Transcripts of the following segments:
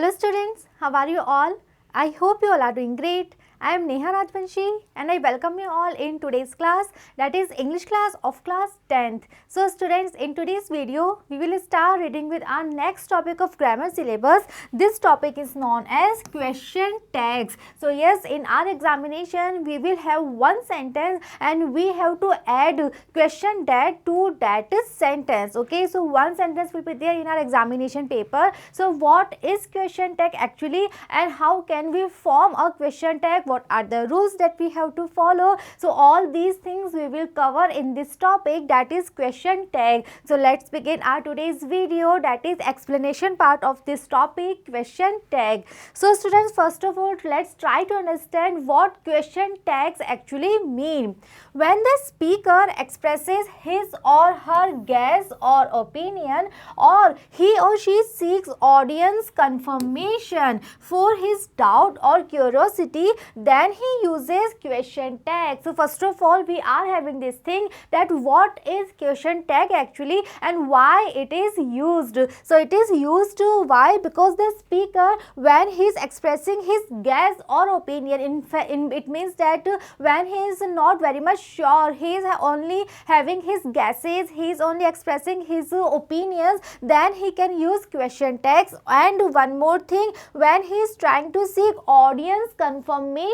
Hello students, how are you all? I hope you all are doing great. I am Neha Rajvanshi and I welcome you all in today's class, that is English class of class 10th. So students, in today's video we will start reading with our next topic of grammar syllabus. This topic is known as question tags. So yes, in our examination we will have one sentence and we have to add question tag to that sentence. Okay, so one sentence will be there in our examination paper. So what is question tag actually and how can we form a question tag? What are the rules that we have to follow? So all these things we will cover in this topic, that is question tag. So let's begin our today's video, that is explanation part of this topic, question tag. So students, first of all let's try to understand what question tags actually mean. When the speaker expresses his or her guess or opinion, or he or she seeks audience confirmation for his doubt or curiosity, then he uses question tag. So first of all we are having this thing, that what is question tag actually and why it is used. So it is used why? Because the speaker, when he is expressing his guess or opinion, it means that when he is not very much sure, he is only having his guesses, he is only expressing his opinions, then he can use question tags. And one more thing, when he is trying to seek audience confirmation,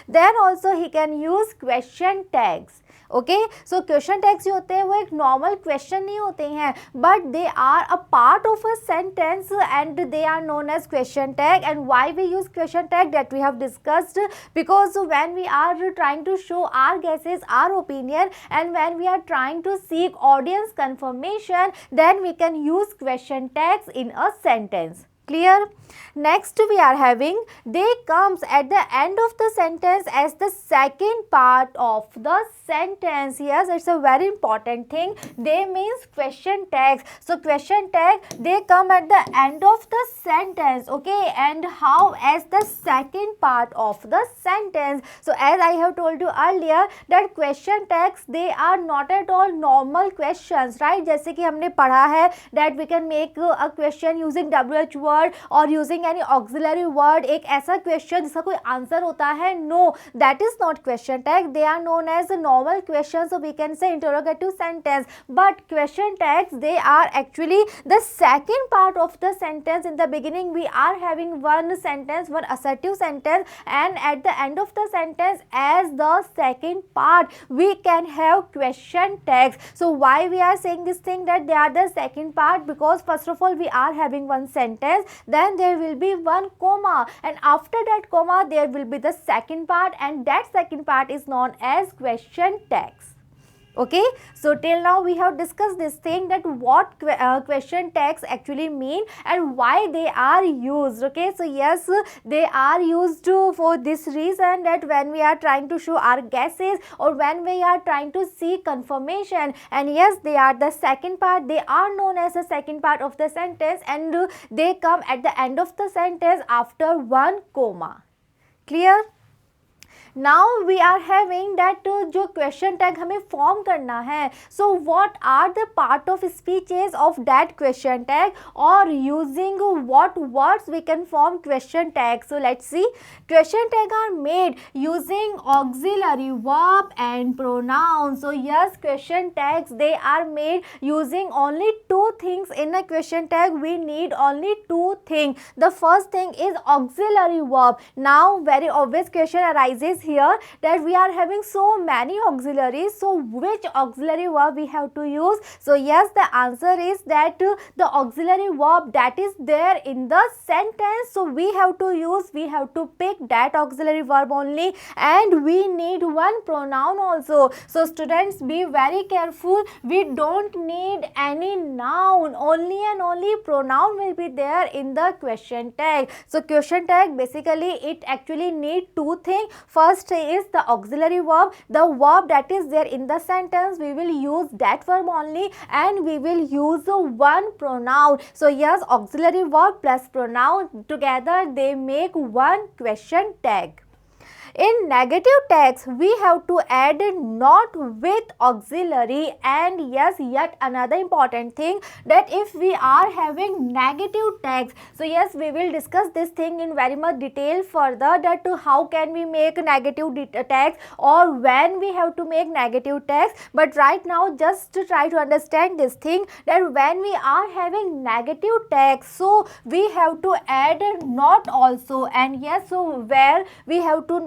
then also he can use question tags. Okay, so question tags जो होते हैं वो एक normal question नहीं होते हैं, but they are a part of a sentence and they are known as question tag. And why we use question tag, that we have discussed, because when we are trying to show our guesses, or opinion, and when we are trying to seek audience confirmation, then we can use question tags in a sentence. Clear? Next we are having, they comes at the end of the sentence as the second part of the sentence. Yes, it's a very important thing. They means question tags. So question tag, they come at the end of the sentence. Okay, and how? As the second part of the sentence. So as I have told you earlier that question tags, they are not at all normal questions, right? जैसे कि हमने पढ़ा है that we can make a question using WH word और using any auxiliary word. एक ऐसा question जिसका कोई आंसर होता है, no, that is not question tag. They are known as normal question, so we can say interrogative sentence. But question tags, they are actually the second part of the sentence. In the beginning we are having one sentence, one assertive sentence, and at the end of the sentence as the second part we can have question tags. So why we are saying this thing that they are the second part? Because first of all we are having one sentence, then there will be one comma, and after that comma there will be the second part, and that second part is known as question tags. Okay, so till now we have discussed this thing, that what question tags actually mean and why they are used. Okay, so yes, they are used for this reason, that when we are trying to show our guesses or when we are trying to seek confirmation, and yes, they are the second part, they are known as the second part of the sentence, and they come at the end of the sentence after one comma. Clear? Now we are having that जो question tag हमें form करना है, so what are the part of speeches of that question tag, और using what words we can form question tag. So let's see. Question tag are made using auxiliary verb and pronoun. So yes, question tags, they are made using only two things in a question tag. We need only two things. The first thing is auxiliary verb. Now very obvious question arises here, that we are having so many auxiliaries, so which auxiliary verb we have to use? So yes, the answer is that the auxiliary verb that is there in the sentence, so we have to pick that auxiliary verb only, and we need one pronoun also. So students, be very careful, we don't need any noun, only and only pronoun will be there in the question tag. So question tag basically it actually need two things. First is the auxiliary verb, the verb that is there in the sentence, we will use that verb only, and we will use one pronoun. So yes, auxiliary verb plus pronoun together they make one question tag. in negative text we have to add not with auxiliary. And yes, yet another important thing, that if we are having negative text, so yes, we will discuss this thing in very much detail further, that how can we make negative text or when we have to make negative text. But right now just to try to understand this thing, that when we are having negative text, so we have to add not also. And yes, so where we have to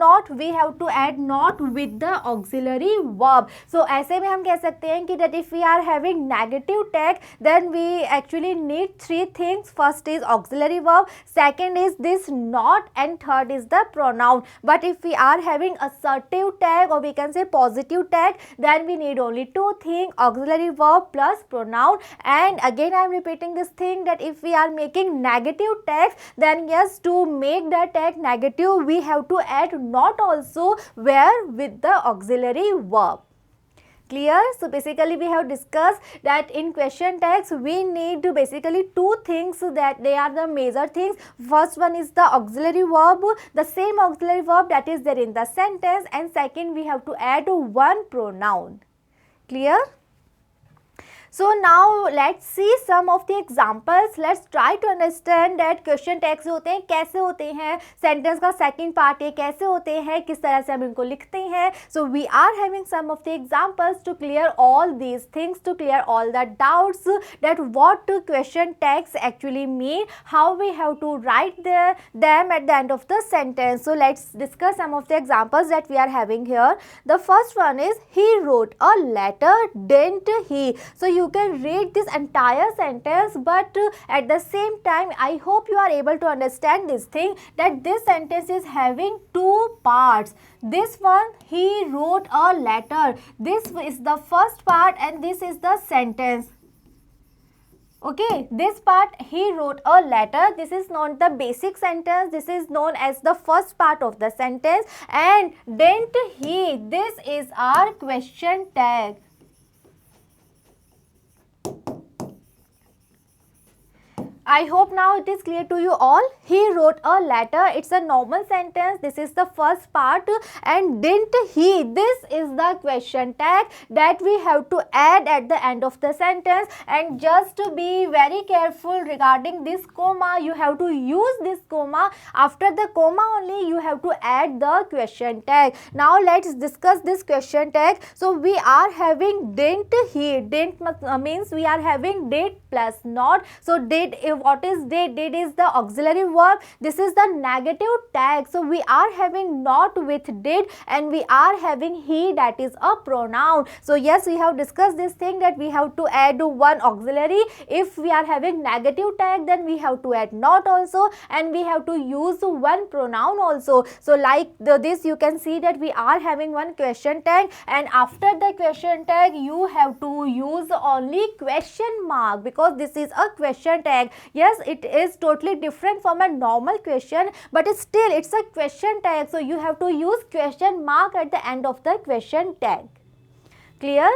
add not with the auxiliary verb. So ऐसे में हम कह सकते हैं कि that if we are having negative text, then we actually need three things. First is auxiliary verb, second is this not, and third is the pronoun. But if we are having assertive tag, or we can say positive tag, then we need only two things, auxiliary verb plus pronoun. And again I am repeating this thing, that if we are making negative text, then yes, to make the tag negative we have to add not also, where with the auxiliary verb. Clear? So basically we have discussed that in question text we need basically two things, that they are the major things. First one is the auxiliary verb, the same auxiliary verb that is there in the sentence, and second we have to add one pronoun. Clear? So now let's see some of the examples. Let's try to understand that question text होते हैं कैसे होते हैं, sentence का second part है कैसे होते हैं, किस तरह से हम इनको लिखते हैं. So we are having some of the examples to clear all these things, to clear all the doubts, that what question text actually mean, how we have to write them at the end of the sentence. So let's discuss some of the examples that we are having here. The first one is, he wrote a letter, didn't he? So you can read this entire sentence, but at the same time I hope you are able to understand this thing, that this sentence is having two parts. This one, he wrote a letter, this is the first part and this is the sentence. Okay, this part, he wrote a letter, this is not the basic sentence, this is known as the first part of the sentence. And didn't he, this is our question tag. I hope now it is clear to you all. He wrote a letter, it's a normal sentence, this is the first part. And didn't he, this is the question tag that we have to add at the end of the sentence. And just to be very careful regarding this comma, you have to use this comma. After the comma only you have to add the question tag. Now let's discuss this question tag. So we are having didn't he, didn't means we are having did plus not. So did, what is did? Did is the auxiliary verb. This is the negative tag. So we are having not with did, and we are having he, that is a pronoun. So yes, we have discussed this thing, that we have to add one auxiliary. If we are having negative tag, then we have to add not also, and we have to use one pronoun also. So like this you can see that we are having one question tag, and after the question tag you have to use only question mark, because this is a question tag. Yes, it is totally different from a normal question, but still it's a question tag, so you have to use question mark at the end of the question tag. Clear?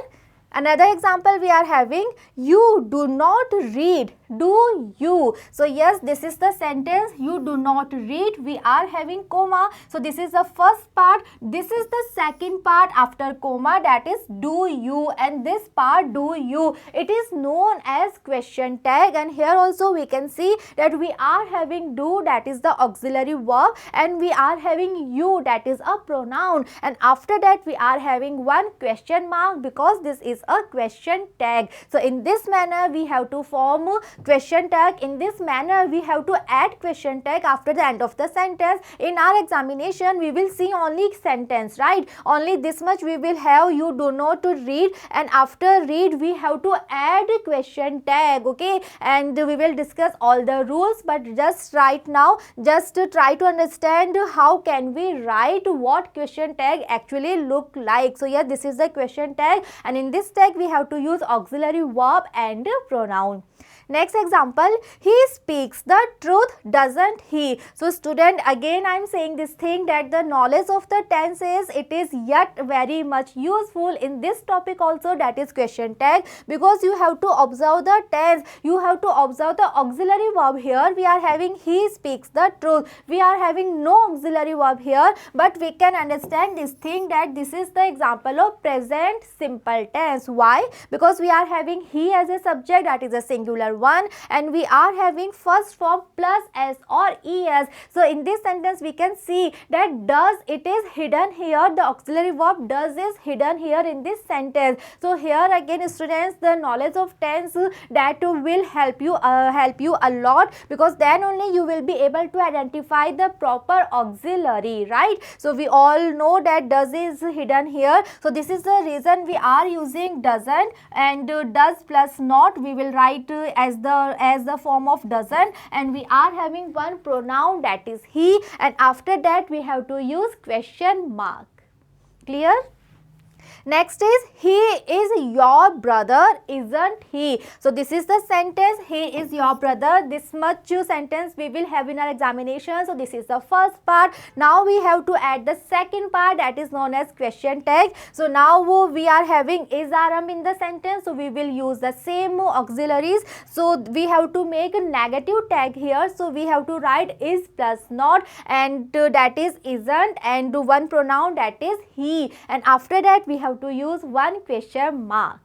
Another example we are having, you do not read, do you? So yes, this is the sentence, you do not read, we are having comma. So this is the first part, this is the second part after comma, that is do you, and this part do you, it is known as question tag. And here also we can see that we are having do, that is the auxiliary verb, and we are having you, that is a pronoun, and after that we are having one question mark, because this is a question tag. So in this manner we have to form question tag. In this manner we have to add question tag after the end of the sentence. In our examination we will see only sentence, right? Only this much we will have, you do not read, and after read we have to add question tag. Okay, and we will discuss all the rules, but just right now just try to understand how can we write what question tag actually look like. So yeah, this is the question tag, and in this tag we have to use auxiliary verb and pronoun. Next example, he speaks the truth, doesn't he? So student, again I am saying this thing that the knowledge of the tenses, it is yet very much useful in this topic also, that is question tag, because you have to observe the tense, you have to observe the auxiliary verb. Here we are having he speaks the truth, we are having no auxiliary verb here, but we can understand this thing that this is the example of present simple tense. Why? Because we are having he as a subject, that is a singular one, and we are having first form plus s or es. So in this sentence we can see that does, it is hidden here, the auxiliary verb does is hidden here in this sentence. So here again students, the knowledge of tense that will help you a lot, because then only you will be able to identify the proper auxiliary, right? So we all know that does is hidden here, so this is the reason we are using doesn't, and does plus not we will write as the form of doesn't, and we are having one pronoun, that is he, and after that we have to use question mark. Clear? Next is he is your brother, isn't he? So this is the sentence, he is your brother. This much sentence we will have in our examination. So this is the first part. Now we have to add the second part, that is known as question tag. So now we are having is rm in the sentence, so we will use the same auxiliaries. So we have to make a negative tag here, so we have to write is plus not, and that is isn't, and one pronoun, that is he, and after that we have to use one question mark.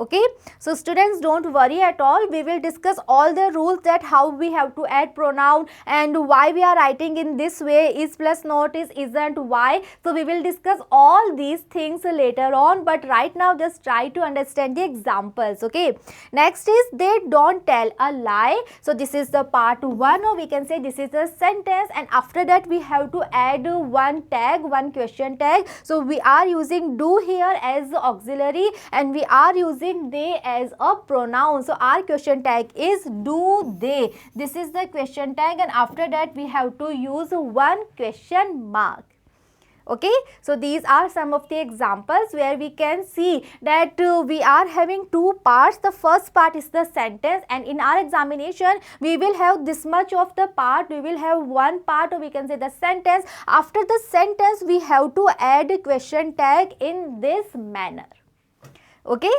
Okay, so students, don't worry at all, we will discuss all the rules that how we have to add pronoun and why we are writing in this way, is plus not, is isn't, why. So we will discuss all these things later on, but right now just try to understand the examples. Okay, next is they don't tell a lie. So this is the part 1, or we can say this is the sentence, and after that we have to add one tag, one question tag. So we are using do here as auxiliary, and we are using they as a pronoun. So our question tag is do they. This is the question tag, and after that we have to use one question mark. Okay, so these are some of the examples where we can see that we are having two parts. The first part is the sentence, and in our examination we will have this much of the part. We will have one part, or we can say the sentence. After the sentence we have to add a question tag in this manner. Okay,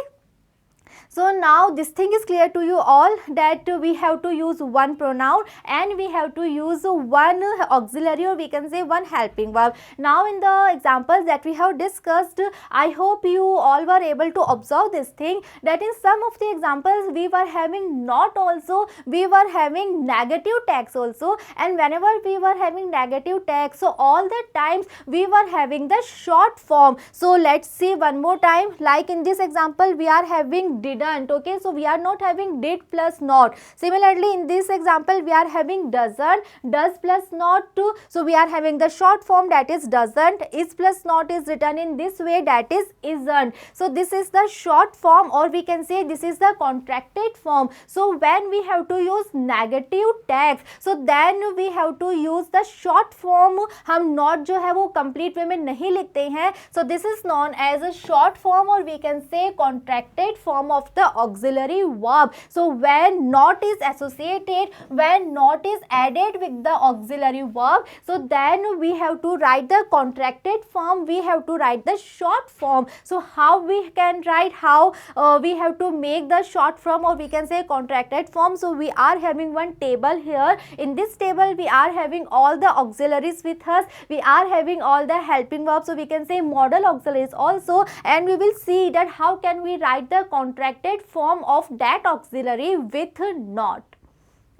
so now this thing is clear to you all, that we have to use one pronoun and we have to use one auxiliary, or we can say one helping verb. Now in the examples that we have discussed, I hope you all were able to observe this thing, that in some of the examples we were having not also, we were having negative tags also, and whenever we were having negative tags, so all the times we were having the short form. So let's see one more time, like in this example we are having didn't. Okay, so we are not having did plus not. Similarly in this example we are having doesn't, does plus not too. So we are having the short form, that is doesn't, is plus not is written in this way, that is isn't. So this is the short form, or we can say this is the contracted form. So when we have to use negative tags, so then we have to use the short form. हम not जो है वो complete way में नहीं लिखते हैं. So this is known as a short form, or we can say contracted form of the auxiliary verb. So when not is associated, when not is added with the auxiliary verb, so then we have to write the contracted form, we have to write the short form. So how we can write, how we have to make the short form, or we can say contracted form. So we are having one table here. In this table we are having all the auxiliaries with us, we are having all the helping verbs, so we can say modal auxiliaries also, and we will see that how can we write the contracted form of that auxiliary with not.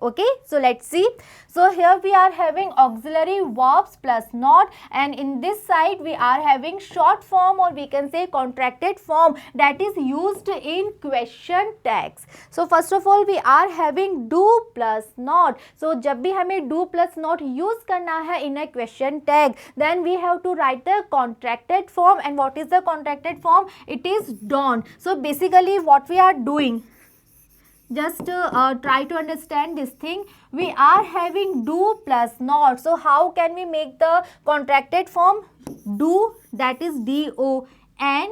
Okay, so let's see. So here we are having auxiliary verbs plus not, and in this side we are having short form, or we can say contracted form, that is used in question tags. So first of all we are having do plus not. So जब भी हमें do plus not use करना है in a question tag, then we have to write the contracted form. And what is the contracted form? It is don't. So basically what we are doing, just try to understand this thing. We are having do plus not. So how can we make the contracted form? Do, that is do, and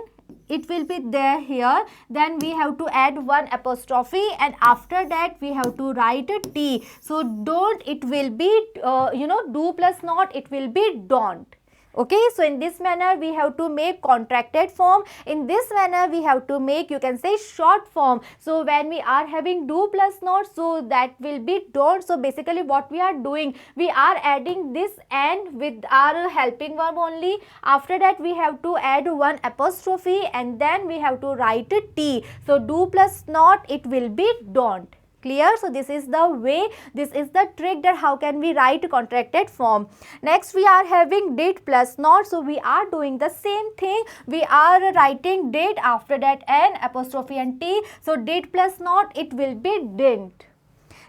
it will be there here. Then we have to add one apostrophe, and after that we have to write a T. So don't, it will be do plus not, it will be don't. Okay, so in this manner we have to make contracted form. In this manner we have to make, you can say, short form. So when we are having do plus not, so that will be don't. So basically what we are doing, we are adding this and with our helping verb only. After that we have to add one apostrophe, and then we have to write a T. So do plus not, it will be don't. Clear? So this is the way, this is the trick that how can we write contracted form. Next we are having did plus not. So we are doing the same thing. We are writing did, after that an apostrophe and T. So did plus not, it will be didn't.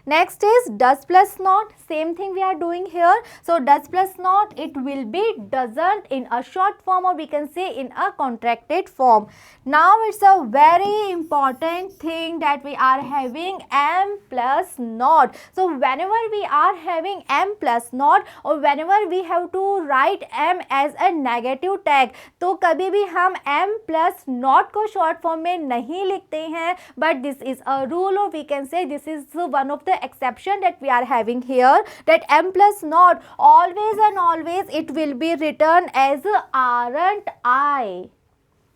Next is does plus not. Same thing we are doing here. So does plus not, it will be doesn't in a short form, or we can say in a contracted form. Now it's a very important thing that we are having am plus not. So whenever we are having am plus not, or whenever we have to write am as a negative tag, तो कभी भी हम am plus not को short form में नहीं लिखते हैं. But this is a rule, or we can say this is one of the exception that we are having here, that am plus not, always and always it will be written as aren't I.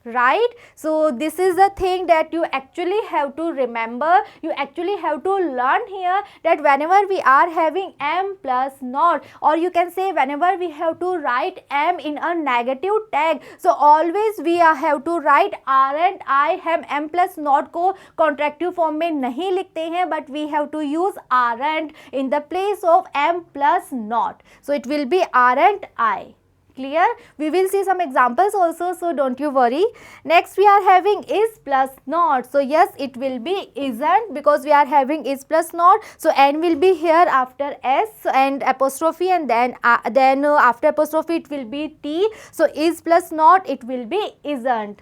Right? So this is the thing that you actually have to remember, you actually have to learn here, that whenever we are having am plus not, or you can say whenever we have to write am in a negative tag, so always we have to write aren't I. हम am plus not को contractive form में नहीं लिखते हैं, but we have to use aren't in the place of am plus not. So it will be aren't I. Clear? We will see some examples also, so don't you worry. Next we are having is plus not. So yes, it will be isn't, because we are having is plus not. So n will be here after s and apostrophe, and then after apostrophe it will be t. So is plus not, it will be isn't.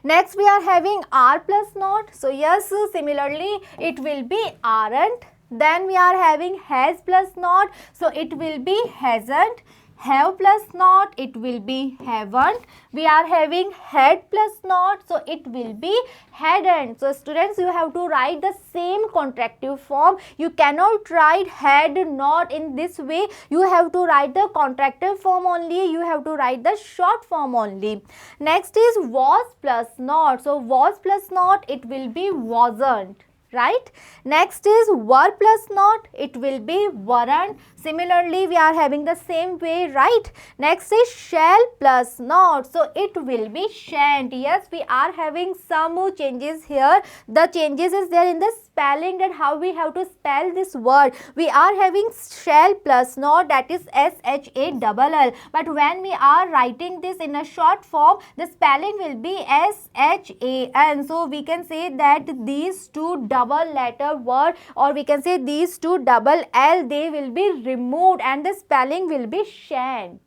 Next we are having are plus not. So yes, similarly it will be aren't. Then we are having has plus not. So it will be hasn't. Have plus not, it will be haven't. We are having had plus not, so it will be hadn't. So students, you have to write the same contractive form. You cannot write had not in this way. You have to write the contractive form only. You have to write the short form only. Next is was plus not. So was plus not, it will be wasn't. Right? Next is were plus not, it will be weren't. Similarly, we are having the same way, right? Next is shall plus not, so it will be shan't. Yes, we are having some changes here. The changes is there in the spelling, that how we have to spell this word. We are having shall plus not, that is shall, but when we are writing this in a short form, the spelling will be shan. So we can say that these two double letter word, or we can say these two double L, they will be removed and the spelling will be shan't.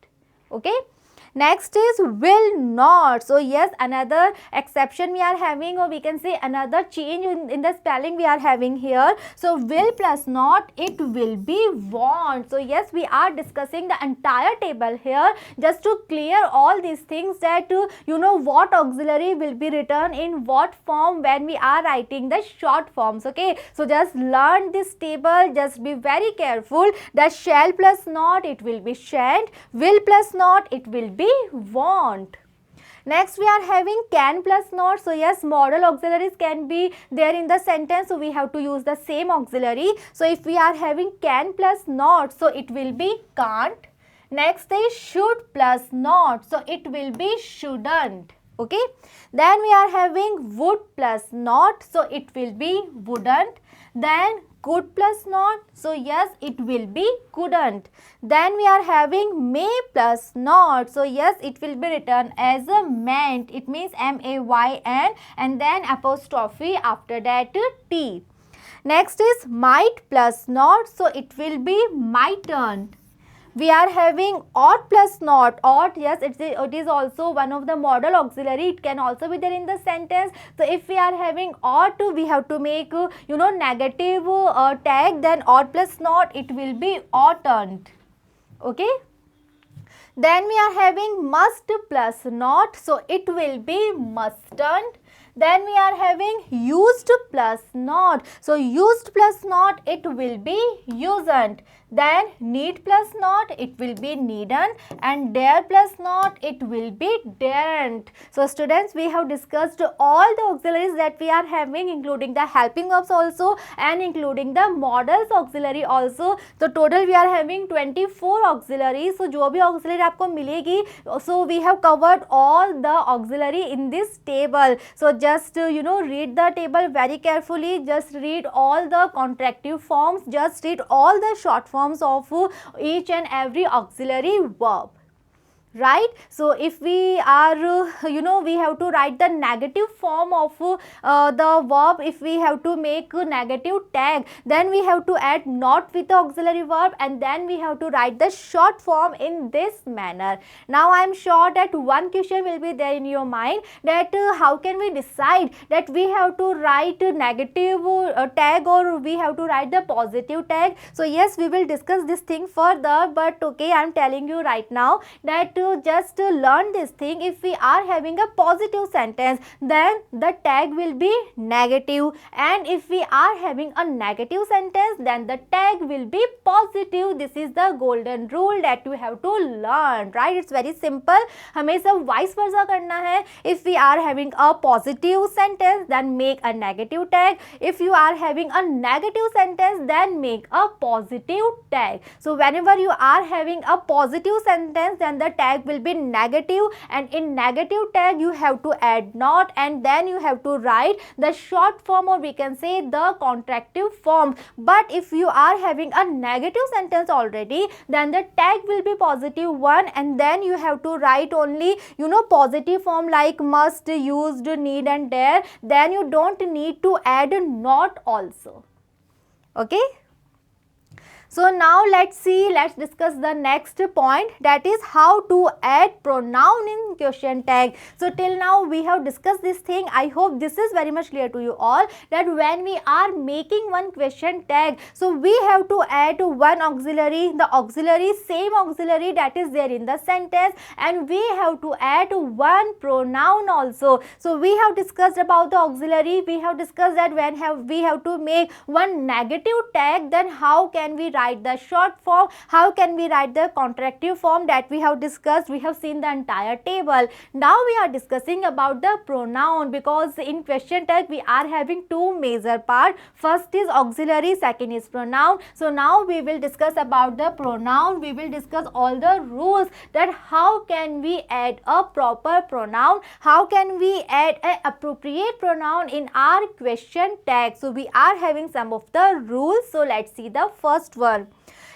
Okay. Next is will not. So yes, another exception we are having, or we can say another change in the spelling we are having here. So will plus not, it will be won't. So yes, we are discussing the entire table here just to clear all these things, that you know what auxiliary will be written in what form when we are writing the short forms. Okay, so just learn this table, just be very careful. That shall plus not, it will be shan't. Will plus not, it will be won't. Next we are having can plus not. So yes, modal auxiliaries can be there in the sentence, so we have to use the same auxiliary. So if we are having can plus not, so it will be can't. Next is should plus not, so it will be shouldn't. Okay, then we are having would plus not, so it will be wouldn't. Then could plus not, so yes, it will be couldn't. Then we are having may plus not, so yes, it will be written as a mayn't. It means M-A-Y-N, and then apostrophe, after that T. Next is might plus not, so it will be mightn't. We are having ought plus not. Ought, yes, it is also one of the modal auxiliary. It can also be there in the sentence. So if we are having ought, we have to make negative tag. Then ought plus not, it will be oughtn't. Okay. Then we are having must plus not, so it will be mustn't. Then we are having used plus not, so used plus not, it will be usen't. Then need plus not, it will be needn't, and dare plus not, it will be daren't. So students, we have discussed all the auxiliaries that we are having, including the helping verbs also and including the modals auxiliary also. So total we are having 24 auxiliaries. So जो भी auxiliary आपको मिलेगी, so we have covered all the auxiliary in this table. So just read the table very carefully. Just read all the contractive forms. Just read all the short forms of each and every auxiliary verb. Right? So if we are we have to write the negative form of the verb. If we have to make a negative tag, then we have to add not with the auxiliary verb, and then we have to write the short form in this manner. Now I am sure that one question will be there in your mind, that how can we decide that we have to write a negative tag or we have to write the positive tag. So yes, we will discuss this thing further, but okay, I am telling you right now that just learn this thing. If we are having a positive sentence, then the tag will be negative, and if we are having a negative sentence, then the tag will be positive. This is the golden rule that you have to learn, right? It's very simple. हमें सब vice versa करना है. If we are having a positive sentence, then make a negative tag. If you are having a negative sentence, then make a positive tag. So whenever you are having a positive sentence, then the tag will be negative, and in negative tag you have to add not, and then you have to write the short form, or we can say the contractive form. But if you are having a negative sentence already, then the tag will be positive one, and then you have to write only positive form like must, used, need and dare. Then you don't need to add not also. Okay. So now let's discuss the next point, that is how to add pronoun in question tag. So till now we have discussed this thing. I hope this is very much clear to you all, that when we are making one question tag, so we have to add one auxiliary, the auxiliary, same auxiliary that is there in the sentence, and we have to add one pronoun also. So we have discussed about the auxiliary. We have discussed that when we have to make one negative tag, then how can we write the short form, how can we write the contractive form, that we have discussed. We have seen the entire table. Now we are discussing about the pronoun, because in question tag we are having two major parts. First is auxiliary, second is pronoun. So now we will discuss about the pronoun. We will discuss all the rules, that how can we add a proper pronoun, how can we add an appropriate pronoun in our question tag. So we are having some of the rules. So let's see the first one.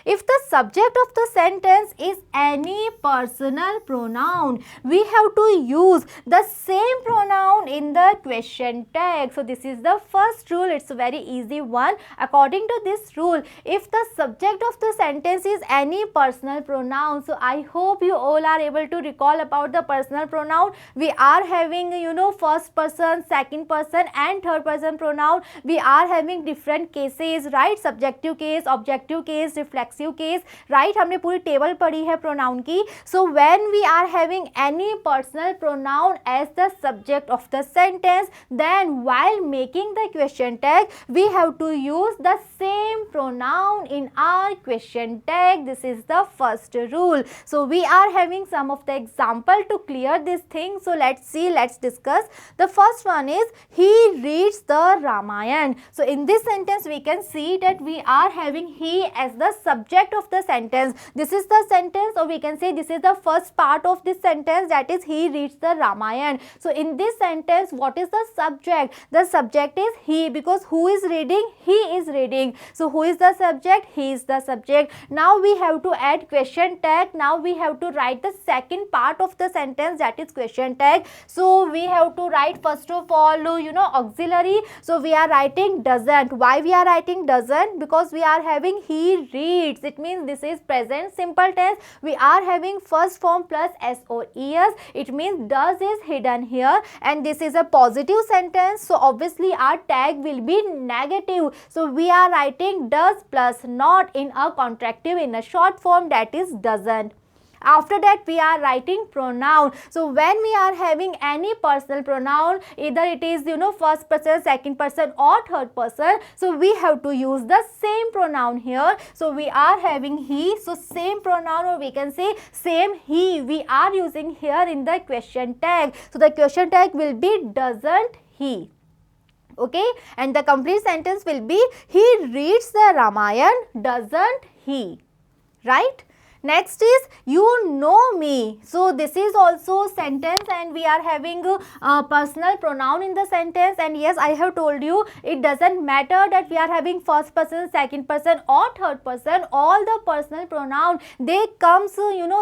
If the subject of the sentence is any personal pronoun, we have to use the same pronoun in the question tag. So this is the first rule. It's a very easy one. According to this rule, if the subject of the sentence is any personal pronoun, so I hope you all are able to recall about the personal pronoun. We are having first person, second person and third person pronoun. We are having different cases, right? Subjective case, objective case, reflexive case, right. हमने पूरी table पढ़ी है pronoun की. So when we are having any personal pronoun as the subject of the sentence, then while making the question tag we have to use the same pronoun in our question tag. This is the first rule. So we are having some of the example to clear this thing. So let's see, let's discuss. The first one is he reads the Ramayan. So in this sentence we can see that we are having he as the subject of the sentence. This is the sentence, or we can say this is the first part of this sentence, that is he reads the Ramayan. So in this sentence, what is the subject? The subject is he, because who is reading? He is reading. So who is the subject? He is the subject. Now we have to add question tag. Now we have to write the second part of the sentence, that is question tag. So we have to write first of all auxiliary. So we are writing doesn't. Why we are writing doesn't? Because we are having he reads. It means this is present simple tense. We are having first form plus SOES. It means does is hidden here, and this is a positive sentence. So obviously our tag will be negative. So we are writing does plus not in a contractive, in a short form, that is doesn't. After that we are writing pronoun. So when we are having any personal pronoun, either it is first person, second person or third person, so we have to use the same pronoun here. So we are having he, so same pronoun, or we can say same he, we are using here in the question tag. So the question tag will be doesn't he. Okay, and the complete sentence will be he reads the Ramayan, doesn't he, right? Next is you know me. So this is also sentence and we are having a personal pronoun in the sentence, and yes, I have told you it doesn't matter that we are having first person, second person or third person. All the personal pronoun, they comes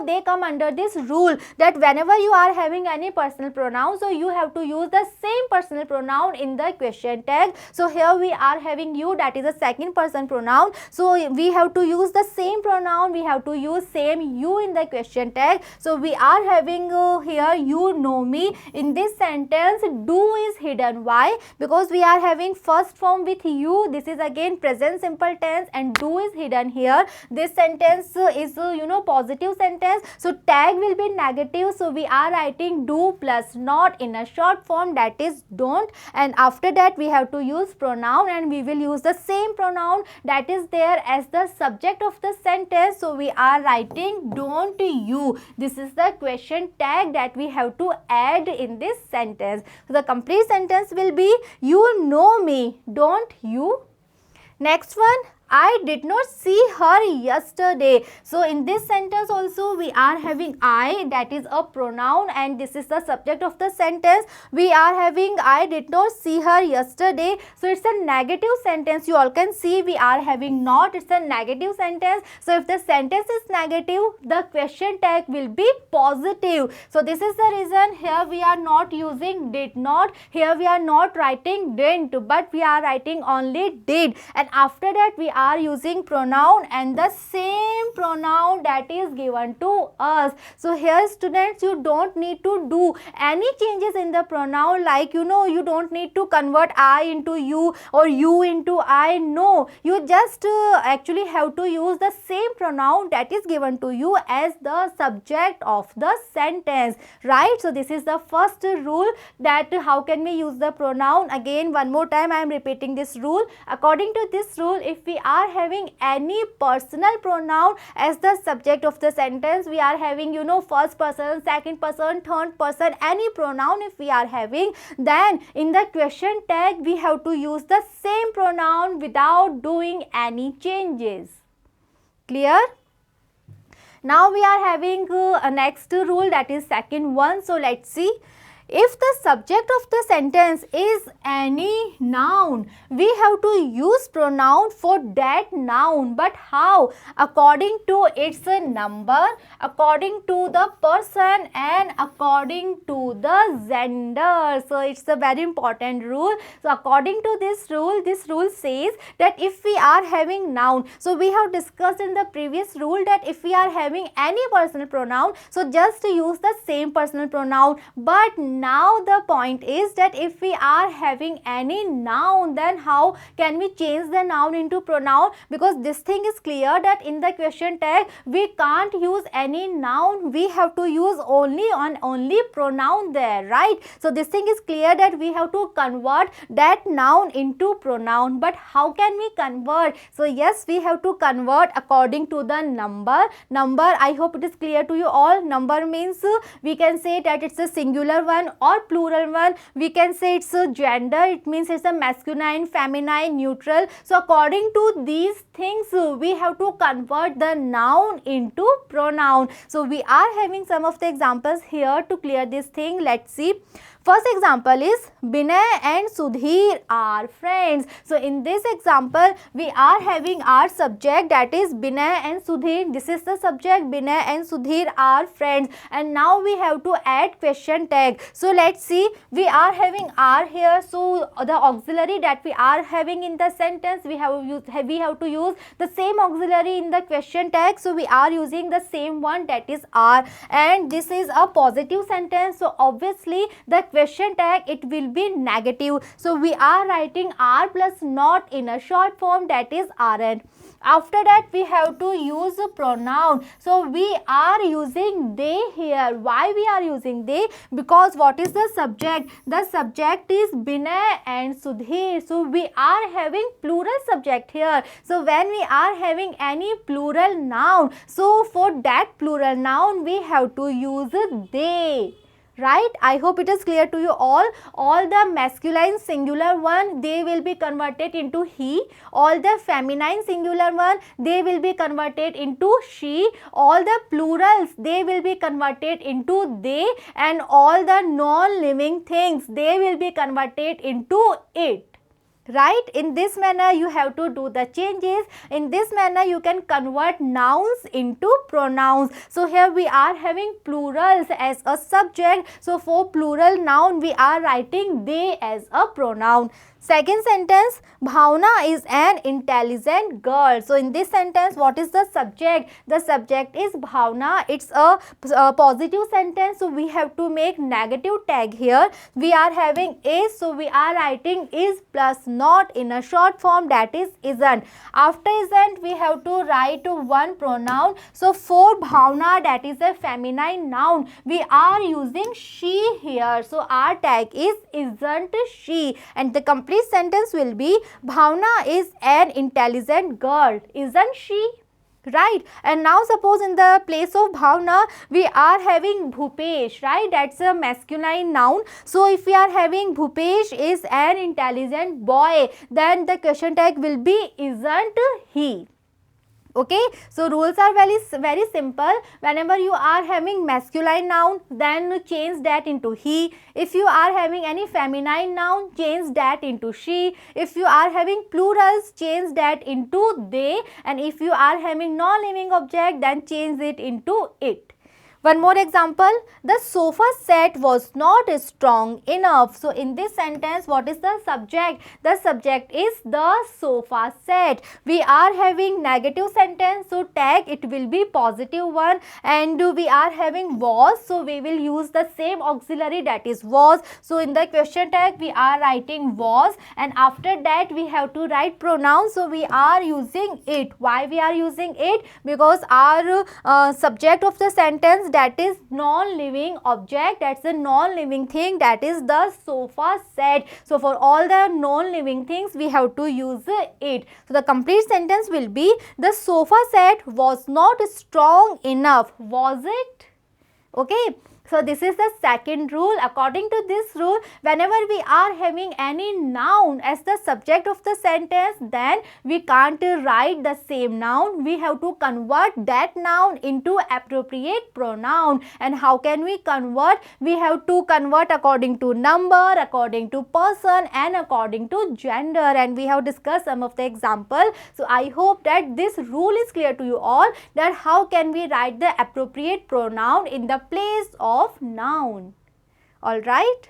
they come under this rule that whenever you are having any personal pronoun, so you have to use the same personal pronoun in the question tag. So here we are having you, that is a second person pronoun, so we have to use the same pronoun, we have to use same you in the question tag. So we are having here you know me. In this sentence do is hidden. Why? Because we are having first form with you. This is again present simple tense and do is hidden here. This sentence is positive sentence, so tag will be negative. So we are writing do plus not in a short form, that is don't, and after that we have to use pronoun, and we will use the same pronoun that is there as the subject of the sentence. So we are writing don't you. This is the question tag that we have to add in this sentence. So the complete sentence will be you know me, don't you. Next one, I did not see her yesterday. So in this sentence also we are having I, that is a pronoun, and this is the subject of the sentence. We are having I did not see her yesterday. So it's a negative sentence. You all can see we are having not, it's a negative sentence. So if the sentence is negative, the question tag will be positive. So this is the reason here we are not using did not. Here we are not writing didn't, but we are writing only did, and after that we are using pronoun and the same pronoun that is given to us. So here students, you don't need to do any changes in the pronoun, like you don't need to convert I into you or you into I. No, you just actually have to use the same pronoun that is given to you as the subject of the sentence, right? So this is the first rule, that how can we use the pronoun. Again one more time I am repeating this rule. According to this rule, if we are having any personal pronoun as the subject of the sentence, we are having first person, second person, third person, any pronoun if we are having, then in the question tag we have to use the same pronoun without doing any changes. Clear? Now we are having a next rule, that is second one. So let's see. If the subject of the sentence is any noun, we have to use pronoun for that noun. But how? According to its number, according to the person, and according to the gender. So it's a very important rule. So according to this rule says that if we are having noun, so we have discussed in the previous rule that if we are having any personal pronoun, so just use the same personal pronoun. But now the point is that if we are having any noun, then how can we change the noun into pronoun? Because this thing is clear that in the question tag we can't use any noun, we have to use only pronoun there, right? So this thing is clear that we have to convert that noun into pronoun. But how can we convert? So yes, we have to convert according to the number. I hope it is clear to you all. Number means we can say that it's a singular one or plural one. We can say it's a gender, it means it's a masculine, feminine, neutral. So according to these things we have to convert the noun into pronoun. So we are having some of the examples here to clear this thing. Let's see. First example is Binay and Sudhir are friends. So in this example we are having our subject, that is Binay and Sudhir. This is the subject, Binay and Sudhir are friends, and now we have to add question tag. So let's see, we are having are here. So the auxiliary that we are having in the sentence, we have to use the same auxiliary in the question tag. So we are using the same one, that is are, and this is a positive sentence. So obviously the question tag, it will be negative. So we are writing are plus not in a short form, that is aren't. After that we have to use a pronoun. So we are using they here. Why we are using they? Because what is the subject? The subject is Binay and Sudhir. So we are having plural subject here. So when we are having any plural noun, so for that plural noun we have to use they. Right? I hope it is clear to you all. All the masculine singular one, they will be converted into he. All the feminine singular one, they will be converted into she. All the plurals, they will be converted into they. And all the non-living things, they will be converted into it. Right? In this manner you have to do the changes. In this manner you can convert nouns into pronouns. So here we are having plurals as a subject. So for plural noun we are writing they as a pronoun. Second sentence, Bhavna is an intelligent girl. So in this sentence, what is the subject? The subject is Bhavna. It's a positive sentence. So we have to make negative tag here. We are having is. So we are writing is plus not in a short form, that is isn't. After isn't, we have to write one pronoun. So for Bhavna, that is a feminine noun, we are using she here. So our tag is isn't she, and the complete sentence will be Bhavna is an intelligent girl, isn't she? Right? And now suppose in the place of Bhavna we are having Bhupesh, right? That's a masculine noun. So if we are having Bhupesh is an intelligent boy, then the question tag will be isn't he. Okay, so rules are very simple. Whenever you are having masculine noun, then change that into he. If you are having any feminine noun, change that into she. If you are having plurals, change that into they. And if you are having non-living object, then change it into it. One more example, the sofa set was not strong enough. So in this sentence, what is the subject? The subject is the sofa set. We are having negative sentence, so tag it will be positive one, and we are having was, so we will use the same auxiliary, that is was. So in the question tag we are writing was, and after that we have to write pronouns, so we are using it. Why we are using it? Because our subject of the sentence, that is non-living object, that's a non-living thing, that is the sofa set. So for all the non-living things we have to use it. So the complete sentence will be the sofa set was not strong enough, was it? Okay. So this is the second rule. According to this rule, whenever we are having any noun as the subject of the sentence, then we can't write the same noun. We have to convert that noun into appropriate pronoun. And how can we convert? We have to convert according to number, according to person, and according to gender. And we have discussed some of the example. So I hope that this rule is clear to you all, that how can we write the appropriate pronoun in the place of noun. All right.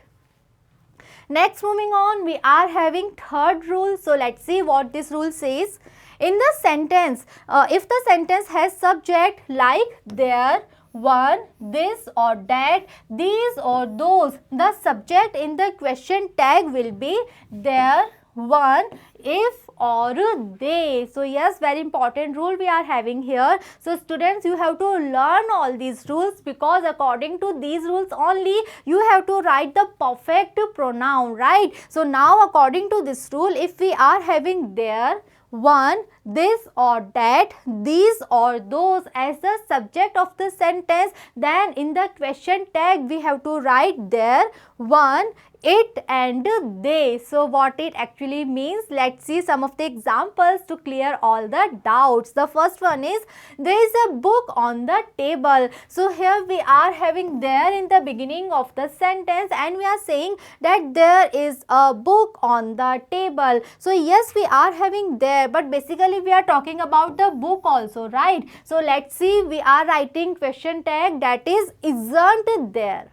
Next, moving on, we are having third rule. So let's see what this rule says. In the sentence, if the sentence has subject like there, one, this or that, these or those, the subject in the question tag will be there, one, if or they. So yes, very important rule we are having here. So students, you have to learn all these rules, because according to these rules only you have to write the perfect pronoun, right? So now according to this rule, if we are having there, one, this or that, these or those as the subject of the sentence, then in the question tag we have to write there, one, it and they. So what it actually means, let's see some of the examples to clear all the doubts. The first one is, there is a book on the table. So here we are having there in the beginning of the sentence, and we are saying that there is a book on the table. So yes, we are having there, but basically we are talking about the book also, right? So let's see, we are writing question tag, that is isn't there.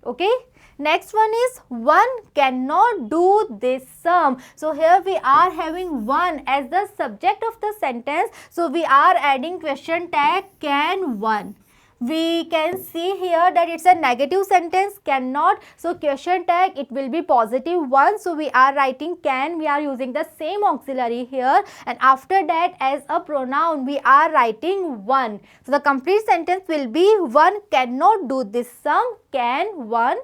Okay. Next one is, one cannot do this sum. So here we are having one as the subject of the sentence. So we are adding question tag can one. we can see here that it's a negative sentence, cannot. So question tag, it will be positive one. So we are writing can, we are using the same auxiliary here, and after that as a pronoun we are writing one. So the complete sentence will be one cannot do this sum, can one.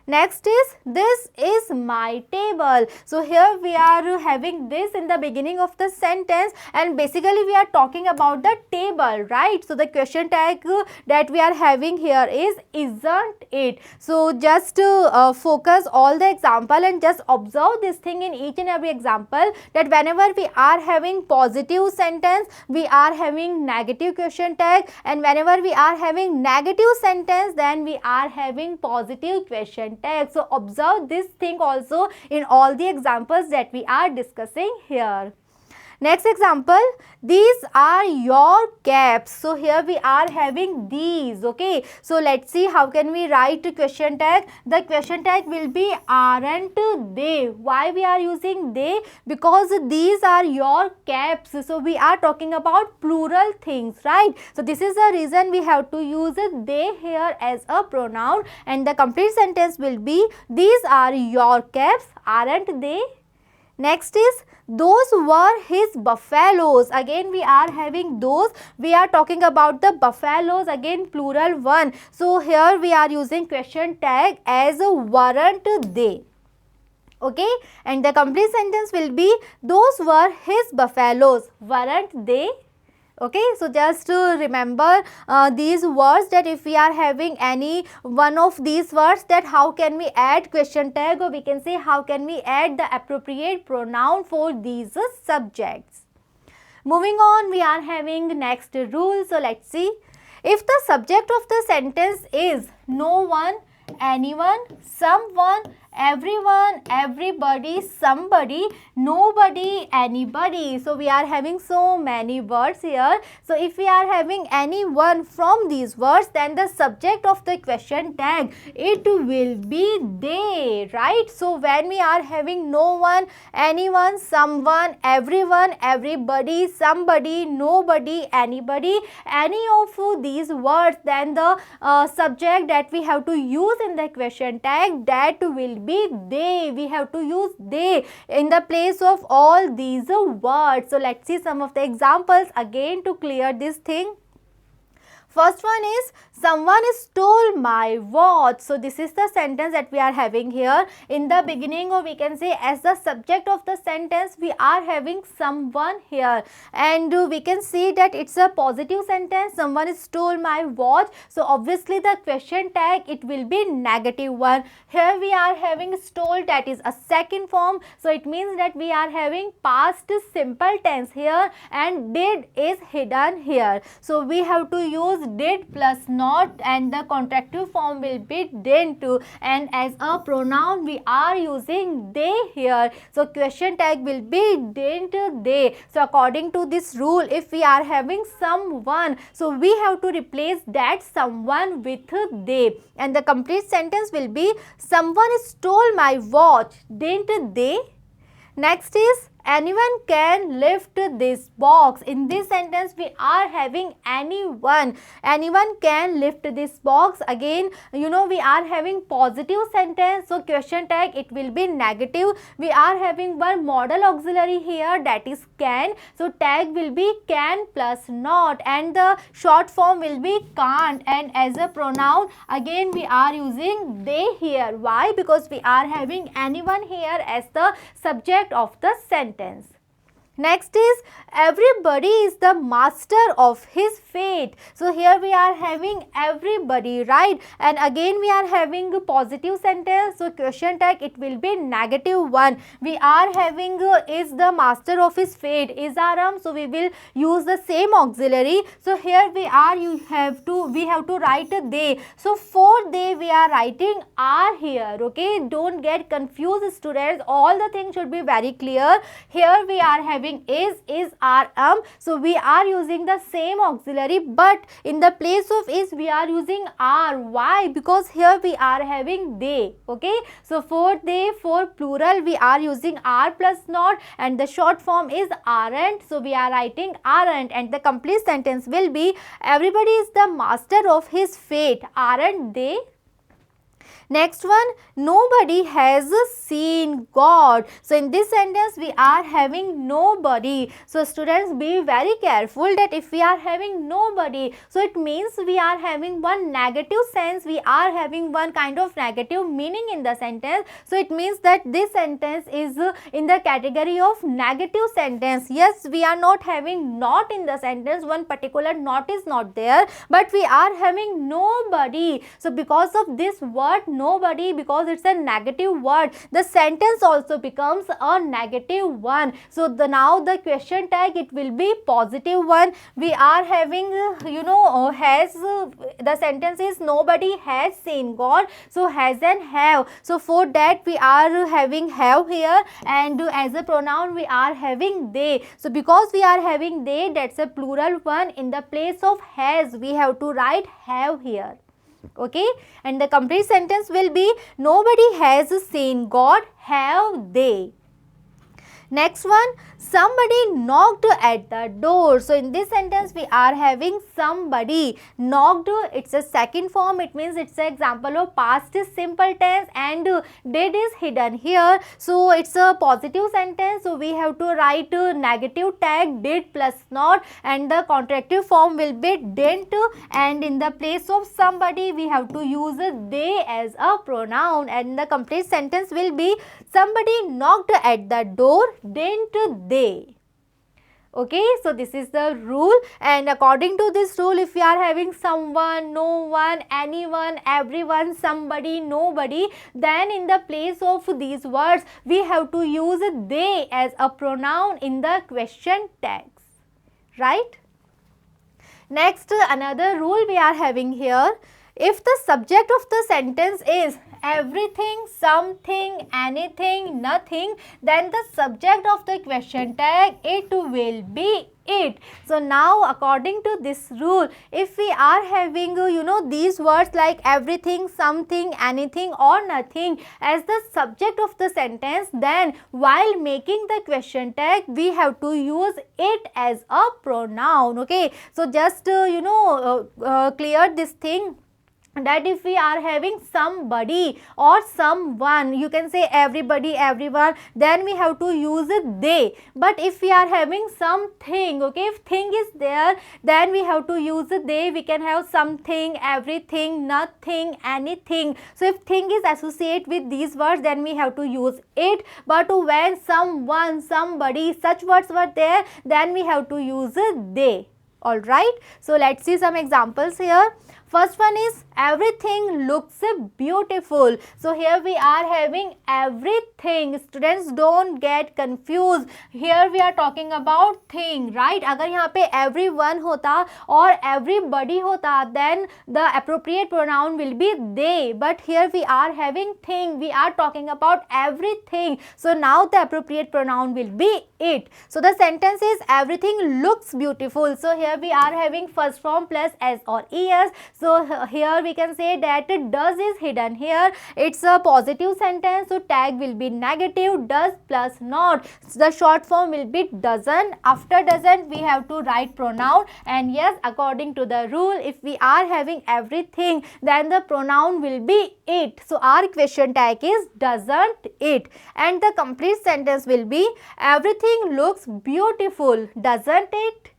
Next is, this is my table. So here we are having this in the beginning of the sentence, and basically we are talking about the table, right? So the question tag that we are having here is isn't it. So just focus all the example and just observe this thing in each and every example, that whenever we are having positive sentence we are having negative question tag, and whenever we are having negative sentence then we are having positive question tag. So observe this thing also in all the examples that we are discussing here. Next example, these are your caps. So here we are having these, okay. So let's see how can we write question tag. The question tag will be aren't they. Why we are using they? Because these are your caps. So we are talking about plural things, right? So this is the reason we have to use they here as a pronoun, and the complete sentence will be these are your caps, aren't they? Next is, those were his buffaloes. Again we are having those, we are talking about the buffaloes, again plural one. So here we are using question tag as weren't they, okay, and the complete sentence will be those were his buffaloes, weren't they? Okay, so just remember these words, that if we are having any one of these words, that how can we add question tag, or we can say how can we add the appropriate pronoun for these subjects. Moving on, we are having next rule. So let's see. If the subject of the sentence is no one, anyone, someone, everyone, everybody, somebody, nobody, anybody. So we are having so many words here. So if we are having any one from these words, then the subject of the question tag, it will be they, right? So when we are having no one, anyone, someone, everyone, everybody, somebody, nobody, anybody, any of these words, then the subject that we have to use in the question tag, that will be they. We have to use they in the place of all these words. So let's see some of the examples again to clear this thing. First one is, someone stole my watch. So this is the sentence that we are having here. In the beginning, or we can say as the subject of the sentence, we are having someone here, and we can see that it's a positive sentence. Someone stole my watch. So obviously the question tag, it will be negative one. Here we are having stole, that is a second form. So it means that we are having past simple tense here, and did is hidden here. So we have to use did plus not, and the contractive form will be didn't, and as a pronoun we are using they here. So question tag will be didn't they. So according to this rule, if we are having someone, so we have to replace that someone with they, and the complete sentence will be someone stole my watch, didn't they? Next is, anyone can lift this box. In this sentence we are having anyone. Anyone can lift this box. Again, you know, we are having positive sentence, so question tag, it will be negative. We are having one model auxiliary here, that is can. So tag will be can plus not, and the short form will be can't, and as a pronoun again we are using they here. Why? Because we are having anyone here as the subject of the sentence. Next is, everybody is the master of his fate. So here we are having everybody, right? And again we are having a positive sentence. So question tag, it will be negative one. We are having is the master of his fate, is Aram. So we will use the same auxiliary. So here we are, we have to write they. So for they we are writing are here, okay? Don't get confused, students. All the things should be very clear. Here we are having having is, are, so we are using the same auxiliary, but in the place of is we are using are. Why? Because here we are having they. Okay, so for they, for plural we are using are plus not, and the short form is aren't, so we are writing aren't, and the complete sentence will be everybody is the master of his fate, aren't they? Next one, nobody has seen God. So in this sentence we are having nobody. So students, be very careful that if we are having nobody, so it means we are having one negative sense, we are having one kind of negative meaning in the sentence. So it means that this sentence is in the category of negative sentence. Yes, we are not having not in the sentence, one particular not is not there, but we are having nobody. So because of this word nobody, because it's a negative word, the sentence also becomes a negative one. So now the question tag, it will be positive one. We are having has, the sentence is nobody has seen God, so has and have. So for that we are having have here, and as a pronoun we are having they. So because we are having they, that's a plural one, in the place of has we have to write have here. Okay, and the complete sentence will be nobody has seen God, have they. Next one, somebody knocked at the door. So in this sentence we are having somebody knocked, it's a second form, it means it's an example of past simple tense, and did is hidden here. So it's a positive sentence, so we have to write negative tag did plus not, and the contractive form will be didn't, and in the place of somebody we have to use they as a pronoun, and the complete sentence will be somebody knocked at the door, didn't they? Okay, so this is the rule, and according to this rule, if we are having someone, no one, anyone, everyone, somebody, nobody, then in the place of these words we have to use they as a pronoun in the question tags, right? Next, another rule we are having here, if the subject of the sentence is everything, something, anything, nothing, then the subject of the question tag, it will be it. So now according to this rule, if we are having these words like everything, something, anything or nothing as the subject of the sentence, then while making the question tag we have to use it as a pronoun. Okay, so just clear this thing, that if we are having somebody or someone, you can say everybody, everyone, then we have to use they. But if we are having something, okay, if thing is there, then we have to use they. We can have something, everything, nothing, anything. So if thing is associated with these words, then we have to use it. But when someone, somebody, such words were there, then we have to use they. Alright, so let's see some examples here. First one is everything looks beautiful. So here we are having everything. Students, don't get confused. Here we are talking about thing, right? अगर यहाँ पे everyone होता और everybody होता, then the appropriate pronoun will be they. But here we are having thing. We are talking about everything. So now the appropriate pronoun will be it. So the sentence is everything looks beautiful. So here we are having first form plus s or es. So here we can say that does is hidden here. It's a positive sentence, so tag will be negative, does plus not. So the short form will be doesn't. After doesn't we have to write pronoun, and yes, according to the rule, if we are having everything, then the pronoun will be it. So our question tag is doesn't it, and the complete sentence will be everything looks beautiful, doesn't it?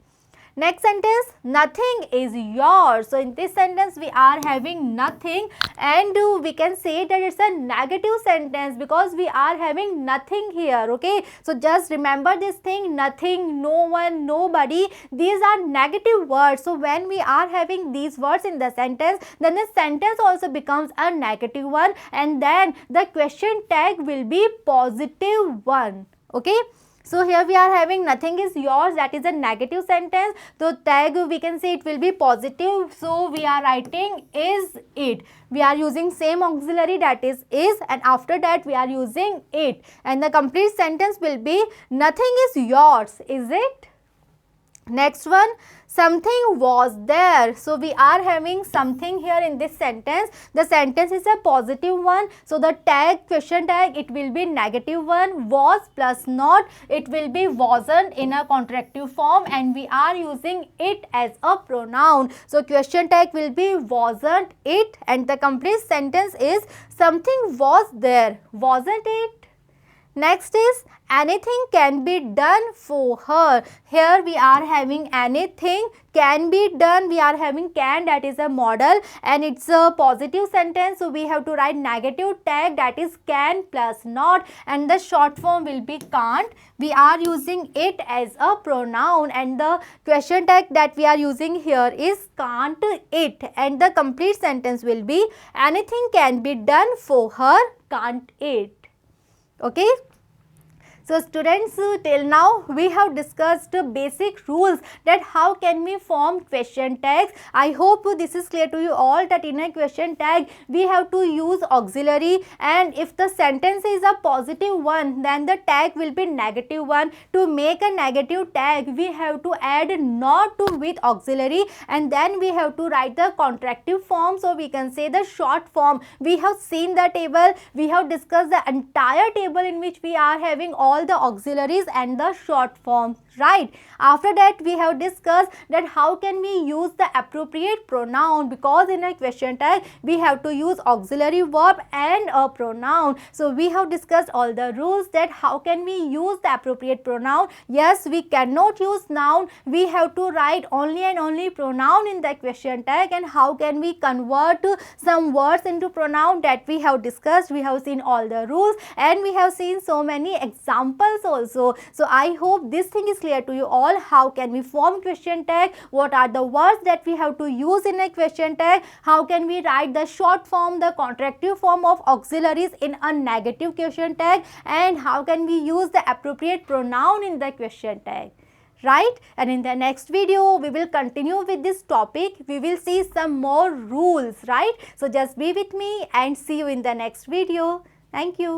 Next sentence, nothing is yours. So in this sentence we are having nothing, and we can say that it's a negative sentence because we are having nothing here. Okay, so just remember this thing, nothing, no one, nobody, these are negative words. So when we are having these words in the sentence, then the sentence also becomes a negative one, and then the question tag will be positive one. Okay, So here we are having nothing is yours, that is a negative sentence. So tag we can say it will be positive. So we are writing is it. We are using same auxiliary, that is, and after that we are using it. And the complete sentence will be nothing is yours, is it? Next one, something was there. So we are having something here in this sentence. The sentence is a positive one. So the tag, question tag, it will be negative one. Was plus not, it will be wasn't in a contractive form, and we are using it as a pronoun. So question tag will be wasn't it, and the complete sentence is something was there, wasn't it? Next is anything can be done for her. Here we are having anything can be done. We are having can, that is a model, and it's a positive sentence. So we have to write negative tag, that is can plus not, and the short form will be can't. We are using it as a pronoun, and the question tag that we are using here is can't it, and the complete sentence will be anything can be done for her, can't it? Okay. So students, till now we have discussed basic rules that how can we form question tags. I hope this is clear to you all that in a question tag we have to use auxiliary, and if the sentence is a positive one then the tag will be negative one. To make a negative tag we have to add not to with auxiliary, and then we have to write the contractive form. So we can say the short form. We have seen the table, we have discussed the entire table in which we are having all the auxiliaries and the short forms, right? After that we have discussed that how can we use the appropriate pronoun, because in a question tag we have to use auxiliary verb and a pronoun. So we have discussed all the rules that how can we use the appropriate pronoun. Yes, we cannot use noun, we have to write only and only pronoun in the question tag. And how can we convert some words into pronoun, that we have discussed. We have seen all the rules and we have seen so many examples also. So I hope this thing is clear to you all. How can we form question tag, what are the words that we have to use in a question tag, how can we write the short form, the contractive form of auxiliaries in a negative question tag, and how can we use the appropriate pronoun in the question tag, right? And in the next video we will continue with this topic. We will see some more rules, right? So just be with me and see you in the next video. Thank you.